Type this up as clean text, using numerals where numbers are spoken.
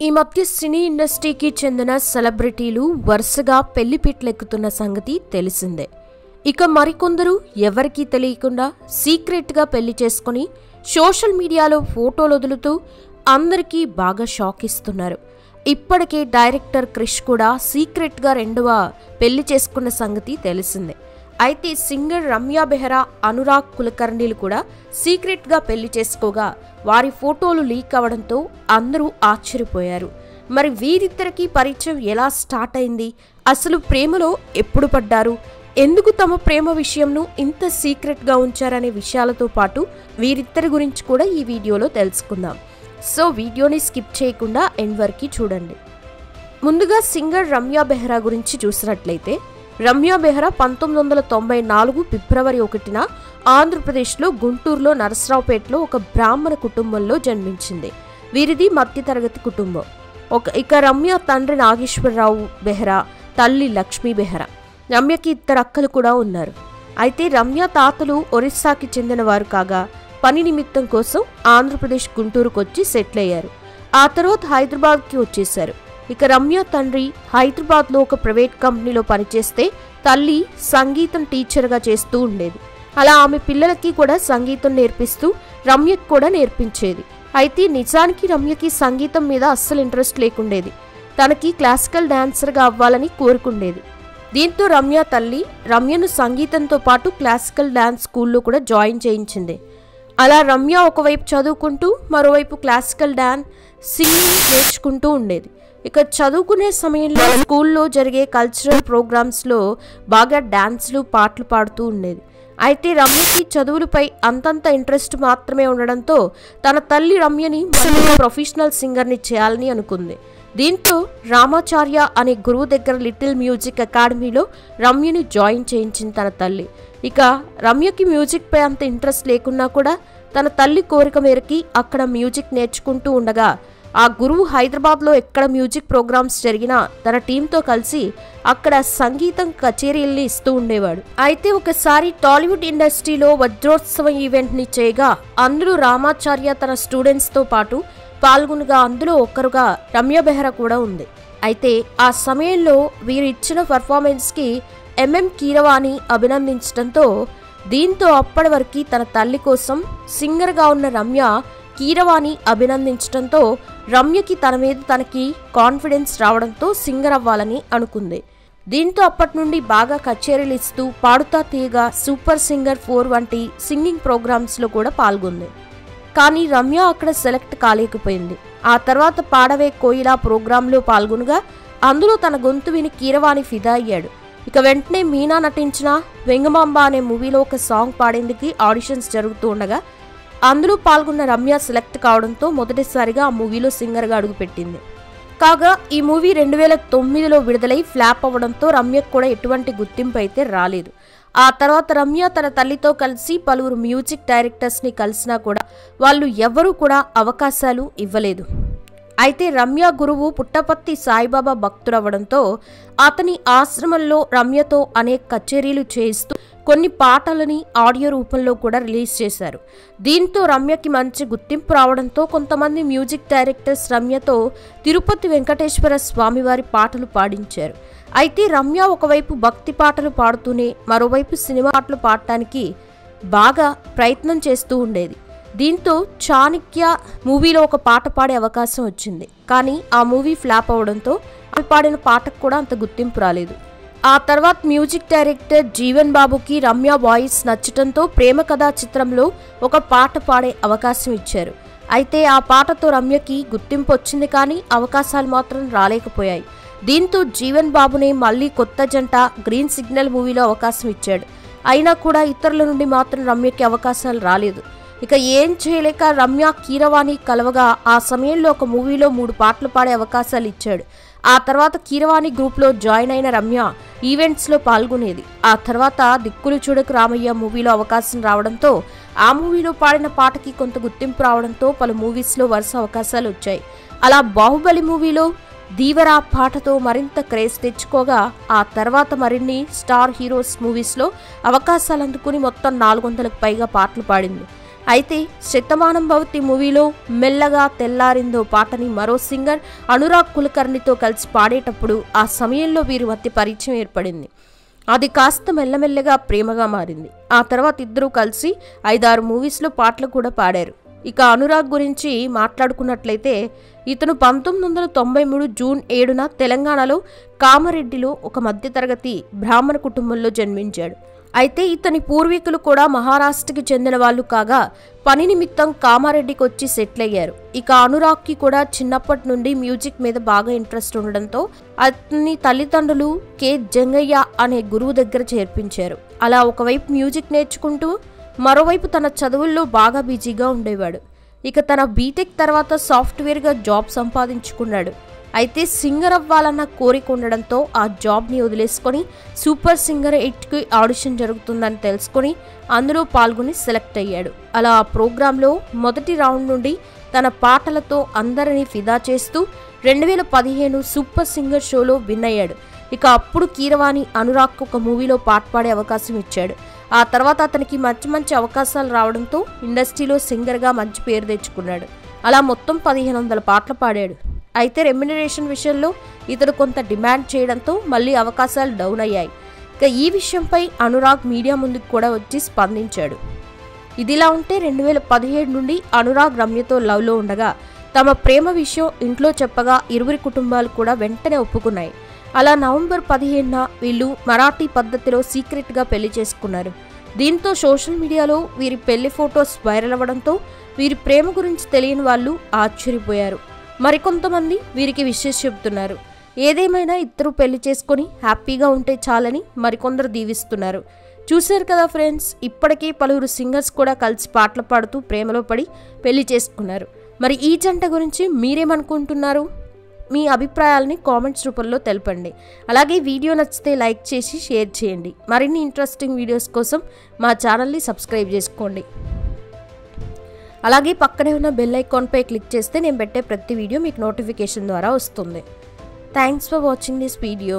ఈ మధ్య సినీ ఇండస్ట్రీకి చెందిన సెలబ్రిటీలు వరుసగా పెళ్లిపీటలెక్కుతున్న సంగతి తెలిసిందే. ఇక మరికొందరు ఎవరికీ తెలియకుండా సీక్రెట్గా పెళ్లి చేసుకుని సోషల్ మీడియాలో ఫోటోలు వదులుతూ అందరికీ బాగా షాక్ ఇస్తున్నారు. ఇప్పటికే డైరెక్టర్ క్రిష్ కూడా సీక్రెట్గా రెండవ పెళ్లి చేసుకున్న సంగతి తెలిసిందే. అయితే సింగర్ రమ్య బెహ్రా, అనురాగ్ కులకర్ణిలు కూడా సీక్రెట్గా పెళ్లి చేసుకోగా వారి ఫోటోలు లీక్ అవడంతో అందరూ ఆశ్చర్యపోయారు. మరి వీరిద్దరికీ పరిచయం ఎలా స్టార్ట్ అయింది, అసలు ప్రేమలో ఎప్పుడు పడ్డారు, ఎందుకు తమ ప్రేమ విషయంను ఇంత సీక్రెట్గా ఉంచారనే విషయాలతో పాటు వీరిద్దరి గురించి కూడా ఈ వీడియోలో తెలుసుకుందాం. సో వీడియోని స్కిప్ చేయకుండా ఎండ్ వరకు చూడండి. ముందుగా సింగర్ రమ్య బెహ్రా గురించి చూసినట్లయితే, రమ్య బెహ్రా 1994 ఫిబ్రవరి 1న ఆంధ్రప్రదేశ్లో గుంటూరులో నరసరావుపేటలో ఒక బ్రాహ్మణ కుటుంబంలో జన్మించింది. వీరిది మధ్యతరగతి కుటుంబం. ఇక రమ్య తండ్రి నాగేశ్వరరావు బెహ్రా, తల్లి లక్ష్మీ బెహ్రా. రమ్యకి 2 అక్కలు కూడా ఉన్నారు. అయితే రమ్య తాతలు ఒరిస్సాకి చెందినవారు కాగా పని నిమిత్తం కోసం ఆంధ్రప్రదేశ్ గుంటూరుకు వచ్చి సెటిల్ అయ్యారు. ఆ తర్వాత హైదరాబాద్కి వచ్చేశారు. ఇక రమ్య తండ్రి హైదరాబాద్లో ఒక ప్రైవేట్ కంపెనీలో పనిచేస్తే తల్లి సంగీతం టీచర్గా చేస్తూ ఉండేది. అలా ఆమె పిల్లలకి కూడా సంగీతం నేర్పిస్తూ రమ్యకి కూడా నేర్పించేది. అయితే నిజానికి రమ్యకి సంగీతం మీద అస్సలు ఇంట్రెస్ట్ లేకుండేది. తనకి క్లాసికల్ డాన్సర్గా అవ్వాలని కోరుకుండేది. దీంతో రమ్య తల్లి రమ్యను సంగీతంతో పాటు క్లాసికల్ డాన్స్ స్కూల్లో కూడా జాయిన్ చేయించింది. అలా రమ్య ఒకవైపు చదువుకుంటూ మరోవైపు క్లాసికల్ డాన్స్, సింగింగ్ నేర్చుకుంటూ ఉండేది. ఇక చదువుకునే సమయంలో స్కూల్లో జరిగే కల్చరల్ ప్రోగ్రామ్స్లో బాగా డాన్స్లు, పాటలు పాడుతూ ఉండేది. అయితే రమ్యకి చదువులపై అంతంత ఇంట్రెస్ట్ మాత్రమే ఉండడంతో తన తల్లి రమ్యని ప్రొఫెషనల్ సింగర్ని చేయాలని అనుకుంది. దీంతో రామాచార్య అనే గురువు దగ్గర లిటిల్ మ్యూజిక్ అకాడమీలో రమ్యని జాయిన్ చేయించింది తన తల్లి. ఇక రమ్యకి మ్యూజిక్పై అంత ఇంట్రెస్ట్ లేకున్నా కూడా తన తల్లి కోరిక మేరకి అక్కడ మ్యూజిక్ నేర్చుకుంటూ ఉండగా ఆ గురువు హైదరాబాద్లో ఎక్కడ మ్యూజిక్ ప్రోగ్రామ్స్ జరిగినా తన టీంతో కలిసి అక్కడ సంగీతం కచేరీల్ని ఇస్తూ ఉండేవాడు. అయితే ఒకసారి టాలీవుడ్ ఇండస్ట్రీలో వజ్రోత్సవం ఈవెంట్ని చేయగా అందులో రామాచార్య తన స్టూడెంట్స్తో పాటు పాల్గొనగా అందులో ఒకరుగా రమ్య బెహ్రా కూడా ఉంది. అయితే ఆ సమయంలో వీరు ఇచ్చిన పర్ఫార్మెన్స్కి ఎంఎం కీరవాణి అభినందించడంతో దీంతో అప్పటి వరకు తన తల్లి కోసం సింగర్గా ఉన్న రమ్య కీరవాణి అభినందించడంతో రమ్యకి తన మీద తనకి కాన్ఫిడెన్స్ రావడంతో సింగర్ అవ్వాలని అనుకుంది. దీంతో అప్పటి నుండి బాగా కచేరీలు ఇస్తూ పాడుతా తీయగా, సూపర్ సింగర్ 4 వంటి సింగింగ్ ప్రోగ్రామ్స్లో కూడా పాల్గొంది. కానీ రమ్య అక్కడ సెలెక్ట్ కాలేకపోయింది. ఆ తర్వాత పాడవే కోయిలా ప్రోగ్రాంలో పాల్గొనగా అందులో తన గొంతు విని కీరవాణి ఫిదా అయ్యాడు. ఇక వెంటనే మీనా నటించిన వెంగమాంబ అనే మూవీలో ఒక సాంగ్ పాడేందుకు ఆడిషన్స్ జరుగుతూ ఉండగా అందులో పాల్గొన్న రమ్య సెలెక్ట్ కావడంతో మొదటిసారిగా ఆ మూవీలో సింగర్గా అడుగుపెట్టింది. కాగా ఈ మూవీ 2009లో విడుదలై ఫ్లాప్ అవ్వడంతో రమ్యకు కూడా ఎటువంటి గుర్తింపు అయితే రాలేదు. ఆ తర్వాత రమ్య తన తల్లితో కలిసి పలువురు మ్యూజిక్ డైరెక్టర్స్ని కలిసినా కూడా వాళ్ళు ఎవరూ కూడా అవకాశాలు ఇవ్వలేదు. అయితే రమ్య గురువు పుట్టపర్తి సాయిబాబా భక్తుడవ్వడంతో అతని ఆశ్రమంలో రమ్యతో అనేక కచేరీలు చేయిస్తూ కొన్ని పాటలని ఆడియో రూపంలో కూడా రిలీజ్ చేశారు. దీంతో రమ్యకి మంచి గుర్తింపు రావడంతో కొంతమంది మ్యూజిక్ డైరెక్టర్స్ రమ్యతో తిరుపతి వెంకటేశ్వర స్వామివారి పాటలు పాడించారు. అయితే రమ్య ఒకవైపు భక్తి పాటలు పాడుతూనే మరోవైపు సినిమా పాటలు పాడటానికి బాగా ప్రయత్నం చేస్తూ ఉండేది. దీంతో చాణక్య మూవీలో ఒక పాట పాడే అవకాశం వచ్చింది. కానీ ఆ మూవీ ఫ్లాప్ అవడంతో ఆమె పాడిన పాటకు కూడా అంత గుర్తింపు రాలేదు. ఆ తర్వాత మ్యూజిక్ డైరెక్టర్ జీవన్ బాబుకి రమ్య వాయిస్ నచ్చటంతో ప్రేమ కథా చిత్రంలో ఒక పాట పాడే అవకాశం ఇచ్చారు. అయితే ఆ పాటతో రమ్యకి గుర్తింపు వచ్చింది, కానీ అవకాశాలు మాత్రం రాలేకపోయాయి. దీంతో జీవన్ బాబునే మళ్ళీ కొత్త జంట గ్రీన్ సిగ్నల్ మూవీలో అవకాశం ఇచ్చాడు. అయినా కూడా ఇతరుల నుండి మాత్రం రమ్యకి అవకాశాలు రాలేదు. ఇక ఏం చేయలేక రమ్య కీరవాణి కలవగా ఆ సమయంలో ఒక మూవీలో 3 పాటలు పాడే అవకాశాలు ఇచ్చాడు. ఆ తర్వాత కీరవాణి గ్రూప్లో జాయిన్ అయిన రమ్య ఈవెంట్స్లో పాల్గొనేది. ఆ తర్వాత దిక్కులు చూడకు రామయ్య మూవీలో అవకాశం రావడంతో ఆ మూవీలో పాడిన పాటకి కొంత గుర్తింపు రావడంతో పలు మూవీస్లో వరుస అవకాశాలు వచ్చాయి. అలా బాహుబలి మూవీలో దీవరా పాటతో మరింత క్రేజ్ తెచ్చుకోగా ఆ తర్వాత మరిన్ని స్టార్ హీరోస్ మూవీస్లో అవకాశాలు అందుకుని మొత్తం 400కు పైగా పాటలు పాడింది. అయితే శతమానం భవతి మూవీలో మెల్లగా తెల్లారిందో పాటని మరో సింగర్ అనురాగ్ కులకర్ణితో కలిసి పాడేటప్పుడు ఆ సమయంలో వీరి మధ్య పరిచయం ఏర్పడింది. అది కాస్త మెల్లమెల్లగా ప్రేమగా మారింది. ఆ తర్వాత ఇద్దరూ కలిసి 5-6 మూవీస్లో పాటలు కూడా పాడారు. ఇక అనురాగ్ గురించి మాట్లాడుకున్నట్లయితే ఇతను 1993 జూన్ 7న తెలంగాణలో కామారెడ్డిలో ఒక మధ్యతరగతి బ్రాహ్మణ కుటుంబంలో జన్మించాడు. అయితే ఇతని పూర్వీకులు కూడా మహారాష్ట్రకి చెందిన వాళ్ళు కాగా పని నిమిత్తం కామారెడ్డికి వచ్చి సెటిల్ అయ్యారు. ఇక అనురాగ్కి కూడా చిన్నప్పటి నుండి మ్యూజిక్ మీద బాగా ఇంట్రెస్ట్ ఉండడంతో అతని తల్లిదండ్రులు కె జంగయ్య అనే గురువు దగ్గర చేర్పించారు. అలా ఒకవైపు మ్యూజిక్ నేర్చుకుంటూ మరోవైపు తన చదువుల్లో బాగా బిజీగా ఉండేవాడు. ఇక తన బీటెక్ తర్వాత సాఫ్ట్వేర్గా జాబ్ సంపాదించుకున్నాడు. అయితే సింగర్ అవ్వాలన్న కోరిక ఉండడంతో ఆ జాబ్ని వదిలేసుకొని సూపర్ సింగర్ 8కి ఆడిషన్ జరుగుతుందని తెలుసుకొని అందులో పాల్గొని సెలెక్ట్ అయ్యాడు. అలా ఆ ప్రోగ్రాంలో మొదటి రౌండ్ నుండి తన పాటలతో అందరినీ ఫిదా చేస్తూ 2015 సూపర్ సింగర్ షోలో విన్ అయ్యాడు. ఇక అప్పుడు కీరవాణి అనురాగ్కు ఒక మూవీలో పాట పాడే అవకాశం ఇచ్చాడు. ఆ తర్వాత అతనికి మంచి అవకాశాలు రావడంతో ఇండస్ట్రీలో సింగర్గా మంచి పేరు తెచ్చుకున్నాడు. అలా మొత్తం 1500 పాటలు పాడాడు. అయితే రెమ్యునరేషన్ విషయంలో ఇతడు కొంత డిమాండ్ చేయడంతో మళ్ళీ అవకాశాలు డౌన్ అయ్యాయి. ఇక ఈ విషయంపై అనురాగ్ మీడియా ముందుకు కూడా వచ్చి స్పందించాడు. ఇదిలా ఉంటే 2017 నుండి అనురాగ్ రమ్యతో లవ్లో ఉండగా తమ ప్రేమ విషయం ఇంట్లో చెప్పగా ఇరువురి కుటుంబాలు కూడా వెంటనే ఒప్పుకున్నాయి. అలా నవంబర్ 15న వీళ్ళు మరాఠీ పద్ధతిలో సీక్రెట్గా పెళ్లి చేసుకున్నారు. దీంతో సోషల్ మీడియాలో వీరి పెళ్లి ఫొటోస్ వైరల్ అవ్వడంతో వీరి ప్రేమ గురించి తెలియని వాళ్ళు ఆశ్చర్యపోయారు. మరికొంతమంది వీరికి విషెస్ చెబుతున్నారు. ఏదేమైనా ఇద్దరు పెళ్లి చేసుకొని హ్యాపీగా ఉంటే చాలని మరికొందరు దీవిస్తున్నారు. చూశారు కదా ఫ్రెండ్స్, ఇప్పటికే పలువురు సింగర్స్ కూడా కలిసి పాటలు పాడుతూ ప్రేమలో పడి పెళ్లి చేసుకున్నారు. మరి ఈ జంట గురించి మీరేమనుకుంటున్నారు? మీ అభిప్రాయాలని కామెంట్స్ రూపంలో తెలపండి. అలాగే వీడియో నచ్చితే లైక్ చేసి షేర్ చేయండి. మరిన్ని ఇంట్రెస్టింగ్ వీడియోస్ కోసం మా ఛానల్ని సబ్స్క్రైబ్ చేసుకోండి. అలాగే పక్కనే ఉన్న బెల్ ఐకాన్పై క్లిక్ చేస్తే నేను పెట్టే ప్రతి వీడియో మీకు నోటిఫికేషన్ ద్వారా వస్తుంది. Thanks for watching this video.